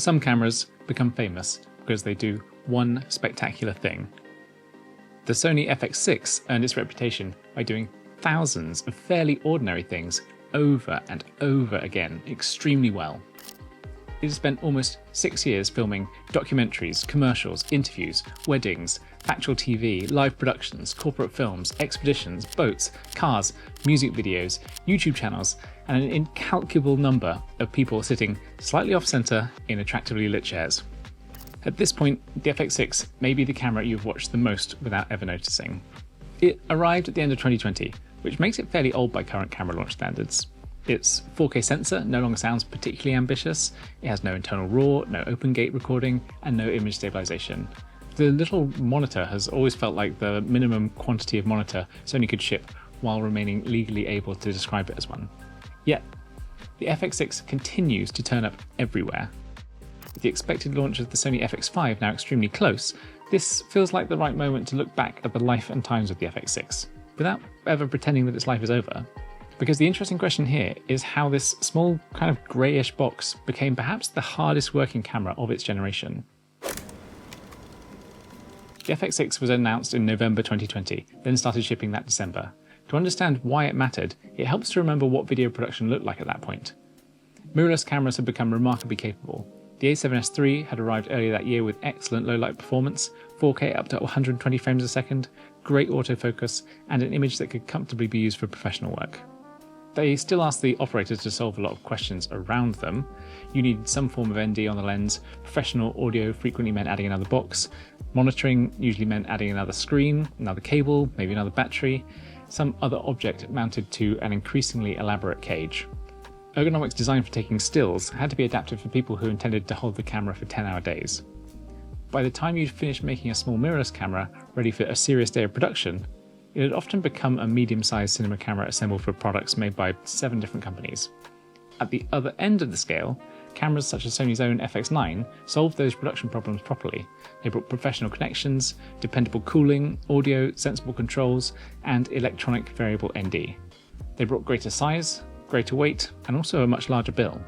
Some cameras become famous because they do one spectacular thing. The Sony FX6 earned its reputation by doing thousands of fairly ordinary things over and over again extremely well. It has spent almost 6 years filming documentaries, commercials, interviews, weddings, factual TV, live productions, corporate films, expeditions, boats, cars, music videos, YouTube channels, and an incalculable number of people sitting slightly off-centre in attractively lit chairs. At this point, the FX6 may be the camera you've watched the most without ever noticing. It arrived at the end of 2020, which makes it fairly old by current camera launch standards. Its 4K sensor no longer sounds particularly ambitious, it has no internal RAW, no open gate recording, and no image stabilization. The little monitor has always felt like the minimum quantity of monitor Sony could ship while remaining legally able to describe it as one. Yet, the FX6 continues to turn up everywhere. With the expected launch of the Sony FX5 now extremely close, this feels like the right moment to look back at the life and times of the FX6, without ever pretending that its life is over. Because the interesting question here is how this small kind of greyish box became perhaps the hardest working camera of its generation. The FX6 was announced in November 2020, then started shipping that December. To understand why it mattered, it helps to remember what video production looked like at that point. Mirrorless cameras had become remarkably capable. The A7S III had arrived earlier that year with excellent low-light performance, 4K up to 120 frames a second, great autofocus, and an image that could comfortably be used for professional work. They still asked the operators to solve a lot of questions around them. You needed some form of ND on the lens, professional audio frequently meant adding another box, monitoring usually meant adding another screen, another cable, maybe another battery, some other object mounted to an increasingly elaborate cage. Ergonomics designed for taking stills had to be adapted for people who intended to hold the camera for 10-hour days. By the time you'd finished making a small mirrorless camera ready for a serious day of production, it had often become a medium-sized cinema camera assembled for products made by 7 different companies. At the other end of the scale, cameras such as Sony's own FX9 solved those production problems properly. They brought professional connections, dependable cooling, audio, sensible controls, and electronic variable ND. They brought greater size, greater weight, and also a much larger bill.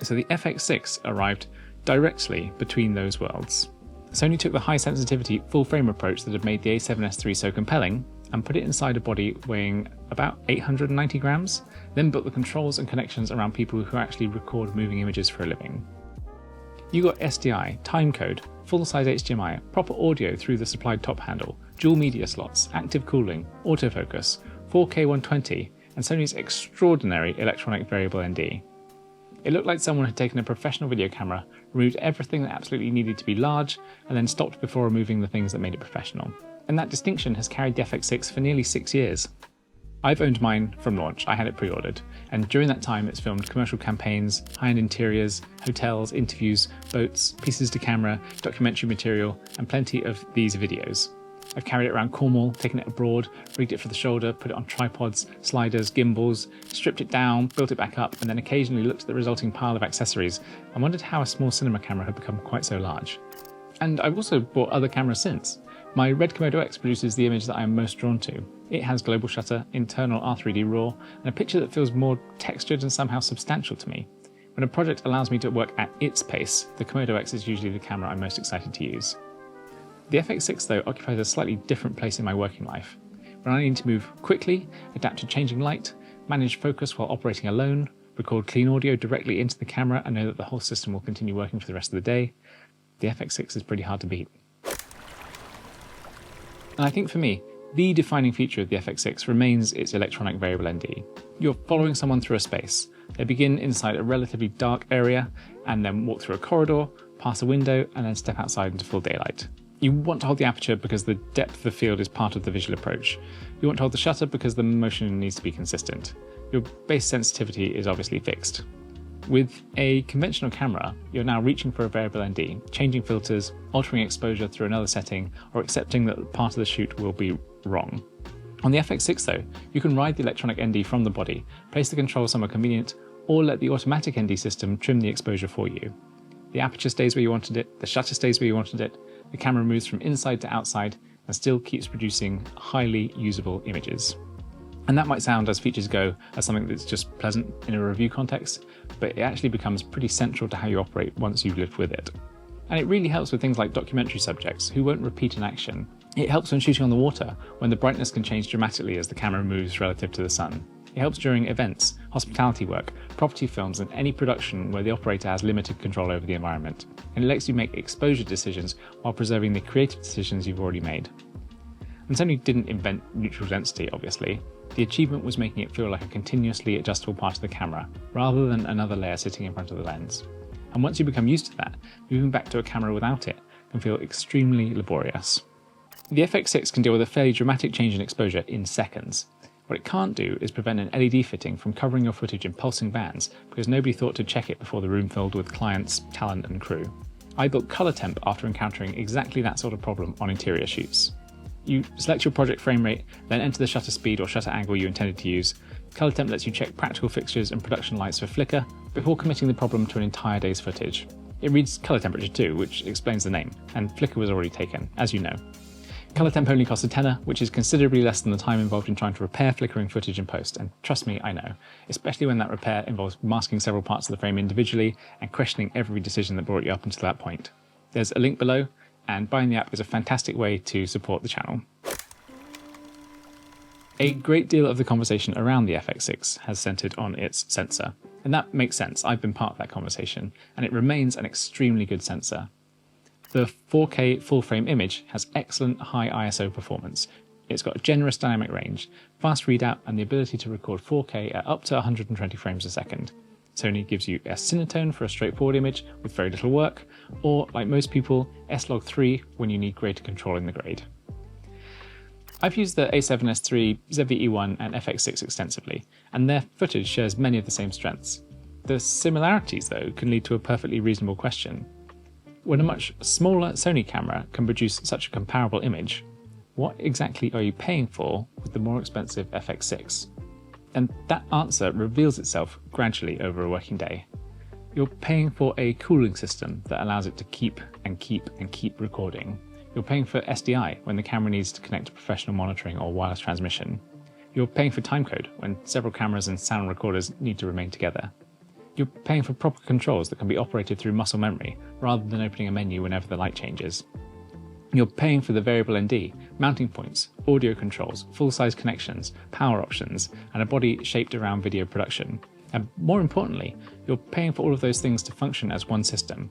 So the FX6 arrived directly between those worlds. Sony took the high sensitivity full frame approach that had made the A7S III so compelling and put it inside a body weighing about 890 grams, then built the controls and connections around people who actually record moving images for a living. You got SDI, timecode, full-size HDMI, proper audio through the supplied top handle, dual media slots, active cooling, autofocus, 4K 120, and Sony's extraordinary electronic variable ND. It looked like someone had taken a professional video camera, removed everything that absolutely needed to be large, and then stopped before removing the things that made it professional. And that distinction has carried the FX6 for nearly 6 years. I've owned mine from launch, I had it pre-ordered, and during that time it's filmed commercial campaigns, high-end interiors, hotels, interviews, boats, pieces to camera, documentary material, and plenty of these videos. I've carried it around Cornwall, taken it abroad, rigged it for the shoulder, put it on tripods, sliders, gimbals, stripped it down, built it back up, and then occasionally looked at the resulting pile of accessories and wondered how a small cinema camera had become quite so large. And I've also bought other cameras since. My RED Komodo X produces the image that I am most drawn to. It has global shutter, internal R3D RAW, and a picture that feels more textured and somehow substantial to me. When a project allows me to work at its pace, the Komodo X is usually the camera I'm most excited to use. The FX6 though occupies a slightly different place in my working life. When I need to move quickly, adapt to changing light, manage focus while operating alone, record clean audio directly into the camera and know that the whole system will continue working for the rest of the day, the FX6 is pretty hard to beat. And I think for me, the defining feature of the FX6 remains its electronic variable ND. You're following someone through a space. They begin inside a relatively dark area and then walk through a corridor, pass a window, and then step outside into full daylight. You want to hold the aperture because the depth of the field is part of the visual approach. You want to hold the shutter because the motion needs to be consistent. Your base sensitivity is obviously fixed. With a conventional camera, you're now reaching for a variable ND, changing filters, altering exposure through another setting, or accepting that part of the shoot will be wrong. On the FX6 though, you can ride the electronic ND from the body, place the control somewhere convenient, or let the automatic ND system trim the exposure for you. The aperture stays where you wanted it, the shutter stays where you wanted it, the camera moves from inside to outside and still keeps producing highly usable images. And that might sound, as features go, as something that's just pleasant in a review context, but it actually becomes pretty central to how you operate once you've lived with it. And it really helps with things like documentary subjects who won't repeat an action. It helps when shooting on the water, when the brightness can change dramatically as the camera moves relative to the sun. It helps during events, hospitality work, property films, and any production where the operator has limited control over the environment. And it lets you make exposure decisions while preserving the creative decisions you've already made. And Sony didn't invent neutral density, obviously. The achievement was making it feel like a continuously adjustable part of the camera, rather than another layer sitting in front of the lens. And once you become used to that, moving back to a camera without it can feel extremely laborious. The FX6 can deal with a fairly dramatic change in exposure in seconds. What it can't do is prevent an LED fitting from covering your footage in pulsing bands because nobody thought to check it before the room filled with clients, talent and crew. I built COLOURTEMP after encountering exactly that sort of problem on interior shoots. You select your project frame rate, then enter the shutter speed or shutter angle you intended to use. COLOURTEMP lets you check practical fixtures and production lights for flicker before committing the problem to an entire day's footage. It reads color temperature too, which explains the name, and flicker was already taken, as you know. COLOURTEMP only costs a tenner, which is considerably less than the time involved in trying to repair flickering footage in post, and trust me, I know, especially when that repair involves masking several parts of the frame individually and questioning every decision that brought you up until that point. There's a link below, and buying the app is a fantastic way to support the channel. A great deal of the conversation around the FX6 has centred on its sensor, and that makes sense. I've been part of that conversation, and it remains an extremely good sensor. The 4K full-frame image has excellent high ISO performance. It's got a generous dynamic range, fast readout, and the ability to record 4K at up to 120 frames a second. Sony gives you S-Cinetone for a straightforward image with very little work, or, like most people, S-Log3 when you need greater control in the grade. I've used the A7S III, ZV-E1 and FX6 extensively, and their footage shares many of the same strengths. The similarities, though, can lead to a perfectly reasonable question. When a much smaller Sony camera can produce such a comparable image, what exactly are you paying for with the more expensive FX6? And that answer reveals itself gradually over a working day. You're paying for a cooling system that allows it to keep and keep and keep recording. You're paying for SDI when the camera needs to connect to professional monitoring or wireless transmission. You're paying for timecode when several cameras and sound recorders need to remain together. You're paying for proper controls that can be operated through muscle memory rather than opening a menu whenever the light changes. You're paying for the variable ND, mounting points, audio controls, full-size connections, power options, and a body shaped around video production. And more importantly, you're paying for all of those things to function as one system.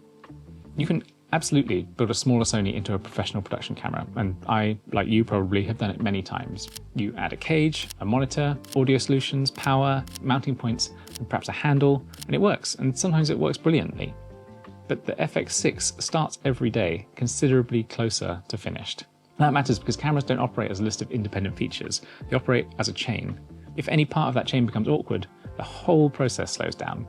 You can absolutely build a smaller Sony into a professional production camera, and I, like you, probably have done it many times. You add a cage, a monitor, audio solutions, power, mounting points, and perhaps a handle, and it works, and sometimes it works brilliantly. But the FX6 starts every day considerably closer to finished. That matters because cameras don't operate as a list of independent features, they operate as a chain. If any part of that chain becomes awkward, the whole process slows down.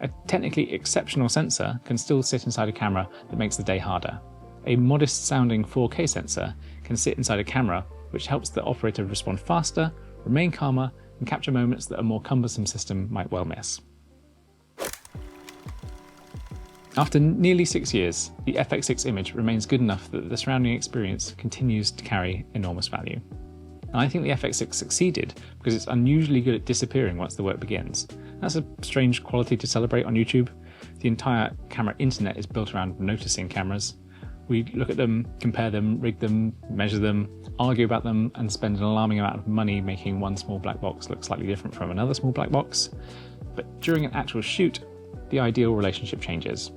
A technically exceptional sensor can still sit inside a camera that makes the day harder. A modest sounding 4K sensor can sit inside a camera which helps the operator respond faster, remain calmer, and capture moments that a more cumbersome system might well miss. After nearly 6 years, the FX6 image remains good enough that the surrounding experience continues to carry enormous value. And I think the FX6 succeeded because it's unusually good at disappearing once the work begins. That's a strange quality to celebrate on YouTube. The entire camera internet is built around noticing cameras. We look at them, compare them, rig them, measure them, argue about them, and spend an alarming amount of money making one small black box look slightly different from another small black box. But during an actual shoot, the ideal relationship changes.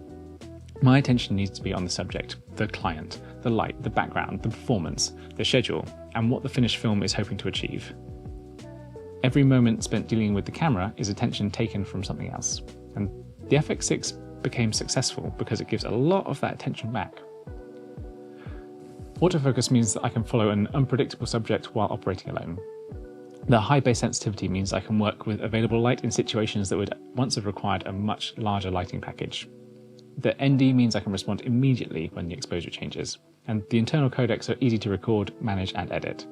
My attention needs to be on the subject, the client, the light, the background, the performance, the schedule, and what the finished film is hoping to achieve. Every moment spent dealing with the camera is attention taken from something else, and the FX6 became successful because it gives a lot of that attention back. Autofocus means that I can follow an unpredictable subject while operating alone. The high base sensitivity means I can work with available light in situations that would once have required a much larger lighting package. The ND means I can respond immediately when the exposure changes, and the internal codecs are easy to record, manage and edit.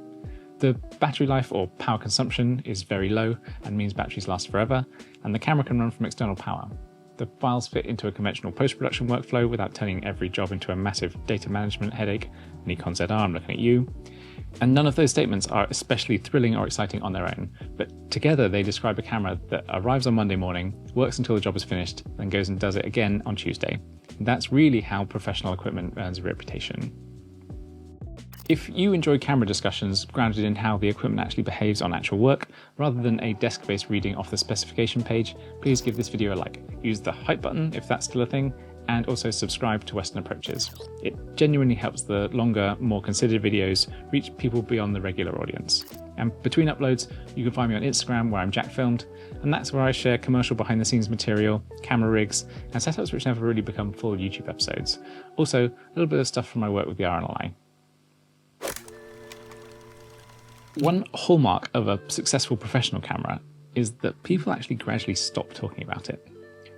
The battery life or power consumption is very low and means batteries last forever, and the camera can run from external power. The files fit into a conventional post-production workflow without turning every job into a massive data management headache. Nikon ZR, I'm looking at you. And none of those statements are especially thrilling or exciting on their own, but together they describe a camera that arrives on Monday morning, works until the job is finished, then goes and does it again on Tuesday. And that's really how professional equipment earns a reputation. If you enjoy camera discussions grounded in how the equipment actually behaves on actual work, rather than a desk-based reading off the specification page, please give this video a like. Use the hype button if that's still a thing, and also subscribe to Western Approaches. It genuinely helps the longer, more considered videos reach people beyond the regular audience. And between uploads, you can find me on Instagram where I'm Jack Filmed, and that's where I share commercial behind the scenes material, camera rigs, and setups which never really become full YouTube episodes. Also, a little bit of stuff from my work with the RNLI. One hallmark of a successful professional camera is that people actually gradually stop talking about it.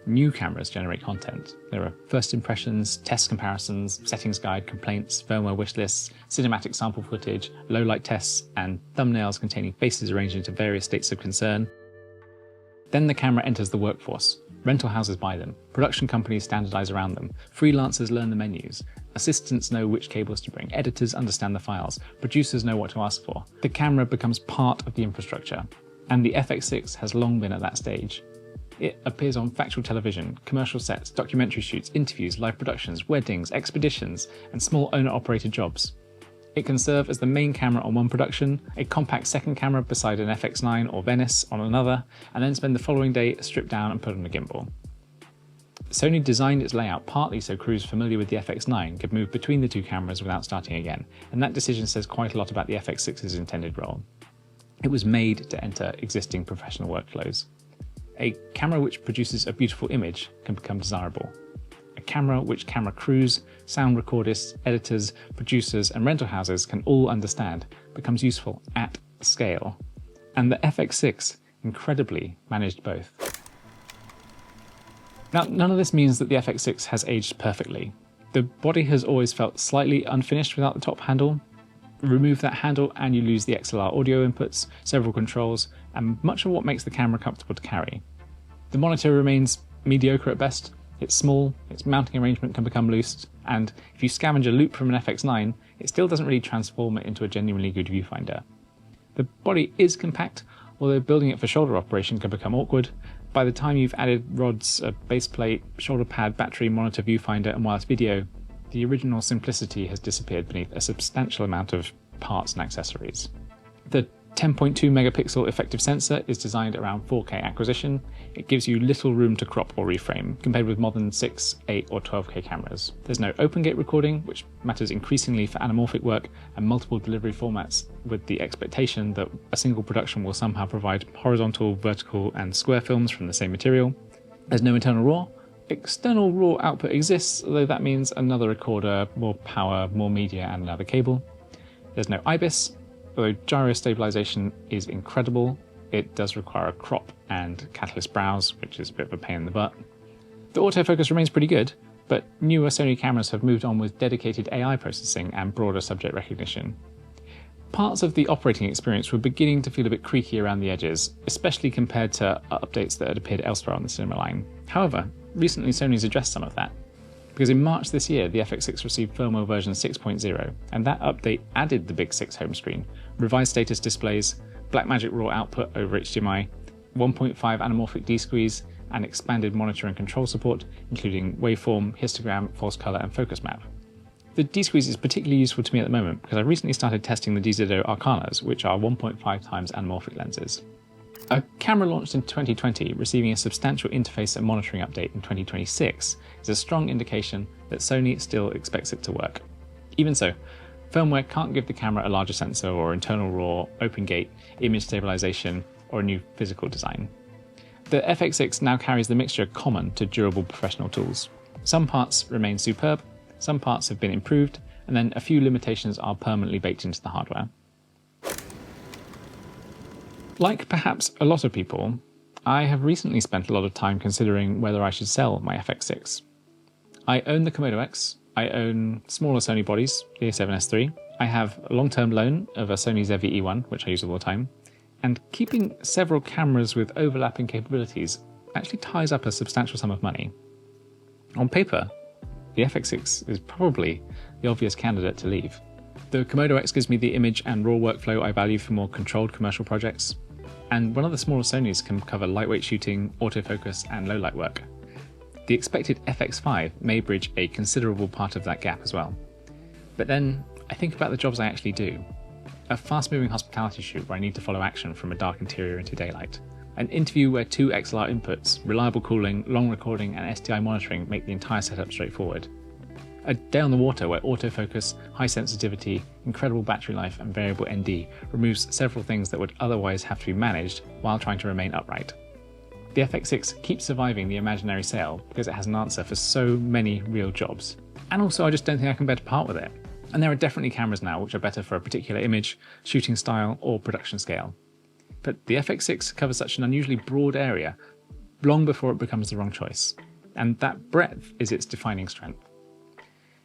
New cameras generate content. There are first impressions, test comparisons, settings guide, complaints, firmware wish lists, cinematic sample footage, low light tests, and thumbnails containing faces arranged into various states of concern. Then the camera enters the workforce. Rental houses buy them, production companies standardize around them, freelancers learn the menus, assistants know which cables to bring, editors understand the files, producers know what to ask for. The camera becomes part of the infrastructure, and the FX6 has long been at that stage. It appears on factual television, commercial sets, documentary shoots, interviews, live productions, weddings, expeditions, and small owner-operated jobs. It can serve as the main camera on one production, a compact second camera beside an FX9 or Venice on another, and then spend the following day stripped down and put on a gimbal. Sony designed its layout partly so crews familiar with the FX9 could move between the two cameras without starting again, and that decision says quite a lot about the FX6's intended role. It was made to enter existing professional workflows. A camera which produces a beautiful image can become desirable. A camera which camera crews, sound recordists, editors, producers, and rental houses can all understand becomes useful at scale. And the FX6 incredibly managed both. Now, none of this means that the FX6 has aged perfectly. The body has always felt slightly unfinished without the top handle. Remove that handle and you lose the XLR audio inputs, several controls, and much of what makes the camera comfortable to carry. The monitor remains mediocre at best. It's small, its mounting arrangement can become loose, and if you scavenge a loop from an FX9, it still doesn't really transform it into a genuinely good viewfinder. The body is compact, although building it for shoulder operation can become awkward. By the time you've added rods, a base plate, shoulder pad, battery, monitor, viewfinder, and wireless video, the original simplicity has disappeared beneath a substantial amount of parts and accessories. The 10.2 megapixel effective sensor is designed around 4K acquisition. It gives you little room to crop or reframe, compared with modern 6, 8 or 12K cameras. There's no open gate recording, which matters increasingly for anamorphic work and multiple delivery formats, with the expectation that a single production will somehow provide horizontal, vertical and square films from the same material. There's no internal RAW. External RAW output exists, although that means another recorder, more power, more media and another cable. There's no IBIS. Although gyro stabilization is incredible, it does require a crop and catalyst browse, which is a bit of a pain in the butt. The autofocus remains pretty good, but newer Sony cameras have moved on with dedicated AI processing and broader subject recognition. Parts of the operating experience were beginning to feel a bit creaky around the edges, especially compared to updates that had appeared elsewhere on the cinema line. However, recently Sony's addressed some of that, because in March this year the FX6 received firmware version 6.0, and that update added the Big 6 home screen, revised status displays, Blackmagic RAW output over HDMI, 1.5 anamorphic D-squeeze, and expanded monitor and control support, including waveform, histogram, false color, and focus map. The D-squeeze is particularly useful to me at the moment because I recently started testing the DZO Arcanas, which are 1.5 times anamorphic lenses. A camera launched in 2020 receiving a substantial interface and monitoring update in 2026 is a strong indication that Sony still expects it to work. Even so, firmware can't give the camera a larger sensor or internal RAW, open gate, image stabilization, or a new physical design. The FX6 now carries the mixture common to durable professional tools. Some parts remain superb, some parts have been improved, and then a few limitations are permanently baked into the hardware. Like perhaps a lot of people, I have recently spent a lot of time considering whether I should sell my FX6. I own the Komodo X, I own smaller Sony bodies, the A7S III, I have a long-term loan of a Sony ZV-E1, which I use all the time, and keeping several cameras with overlapping capabilities actually ties up a substantial sum of money. On paper, the FX6 is probably the obvious candidate to leave. The Komodo X gives me the image and raw workflow I value for more controlled commercial projects, and one of the smaller Sonys can cover lightweight shooting, autofocus, and low light work. The expected FX5 may bridge a considerable part of that gap as well. But then I think about the jobs I actually do. A fast-moving hospitality shoot where I need to follow action from a dark interior into daylight. An interview where 2 XLR inputs, reliable cooling, long recording, and SDI monitoring make the entire setup straightforward. A day on the water where autofocus, high sensitivity, incredible battery life, and variable ND removes several things that would otherwise have to be managed while trying to remain upright. The FX6 keeps surviving the imaginary sale because it has an answer for so many real jobs. And also I just don't think I can bear to part with it. And there are definitely cameras now which are better for a particular image, shooting style, or production scale. But the FX6 covers such an unusually broad area long before it becomes the wrong choice. And that breadth is its defining strength.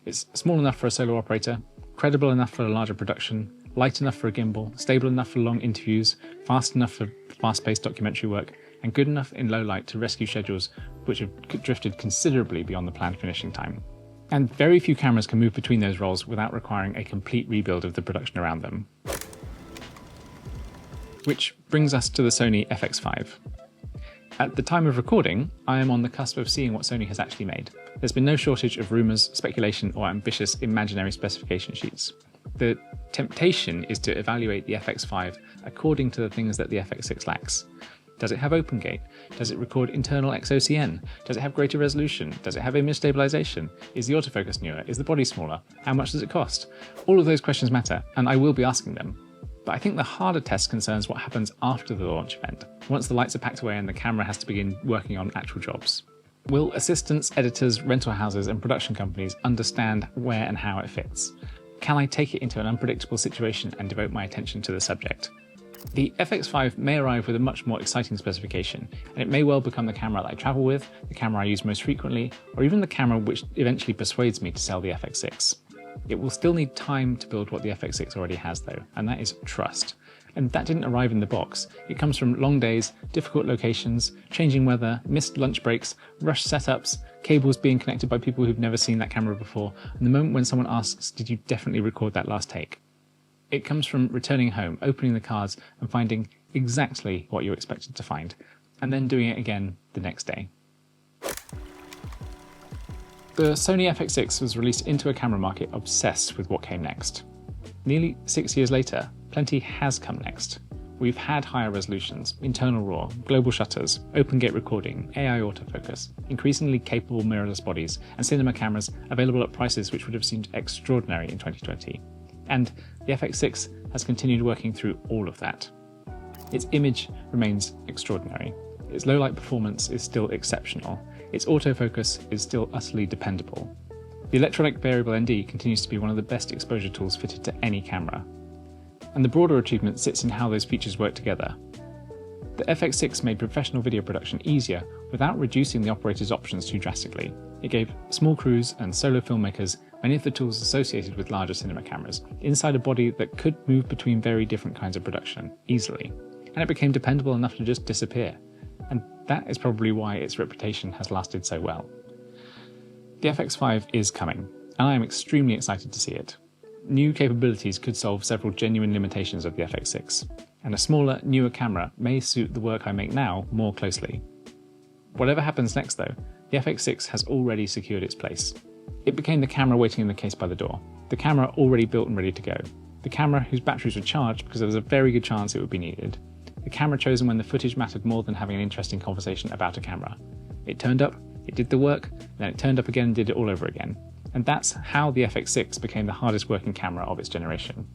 It's small enough for a solo operator, credible enough for a larger production, light enough for a gimbal, stable enough for long interviews, fast enough for fast-paced documentary work, and good enough in low light to rescue schedules which have drifted considerably beyond the planned finishing time. And very few cameras can move between those roles without requiring a complete rebuild of the production around them. Which brings us to the Sony FX5. At the time of recording, I am on the cusp of seeing what Sony has actually made. There's been no shortage of rumours, speculation, or ambitious imaginary specification sheets. The temptation is to evaluate the FX5 according to the things that the FX6 lacks. Does it have OpenGate? Does it record internal XOCN? Does it have greater resolution? Does it have image stabilization? Is the autofocus newer? Is the body smaller? How much does it cost? All of those questions matter, and I will be asking them. But I think the harder test concerns what happens after the launch event, once the lights are packed away and the camera has to begin working on actual jobs. Will assistants, editors, rental houses, and production companies understand where and how it fits? Can I take it into an unpredictable situation and devote my attention to the subject? The FX5 may arrive with a much more exciting specification, and it may well become the camera that I travel with, the camera I use most frequently, or even the camera which eventually persuades me to sell the FX6. It will still need time to build what the FX6 already has though, and that is trust. And that didn't arrive in the box. It comes from long days, difficult locations, changing weather, missed lunch breaks, rushed setups, cables being connected by people who've never seen that camera before, and the moment when someone asks, "Did you definitely record that last take?" It comes from returning home, opening the cards, and finding exactly what you expected to find, and then doing it again the next day. The Sony FX6 was released into a camera market obsessed with what came next. Nearly 6 years later, plenty has come next. We've had higher resolutions, internal RAW, global shutters, OpenGate recording, AI autofocus, increasingly capable mirrorless bodies, and cinema cameras available at prices which would have seemed extraordinary in 2020. And the FX6 has continued working through all of that. Its image remains extraordinary. Its low light performance is still exceptional. Its autofocus is still utterly dependable. The electronic variable ND continues to be one of the best exposure tools fitted to any camera. And the broader achievement sits in how those features work together. The FX6 made professional video production easier without reducing the operator's options too drastically. It gave small crews and solo filmmakers many of the tools associated with larger cinema cameras, inside a body that could move between very different kinds of production, easily. And it became dependable enough to just disappear. And that is probably why its reputation has lasted so well. The FX5 is coming, and I am extremely excited to see it. New capabilities could solve several genuine limitations of the FX6, and a smaller, newer camera may suit the work I make now more closely. Whatever happens next though, the FX6 has already secured its place. It became the camera waiting in the case by the door, the camera already built and ready to go, the camera whose batteries were charged because there was a very good chance it would be needed, the camera chosen when the footage mattered more than having an interesting conversation about a camera. It turned up, it did the work, then it turned up again and did it all over again. And that's how the FX6 became the hardest working camera of its generation.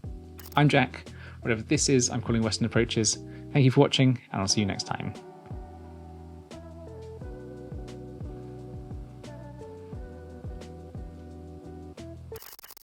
I'm Jack. Whatever this is, I'm calling Western Approaches. Thank you for watching, and I'll see you next time.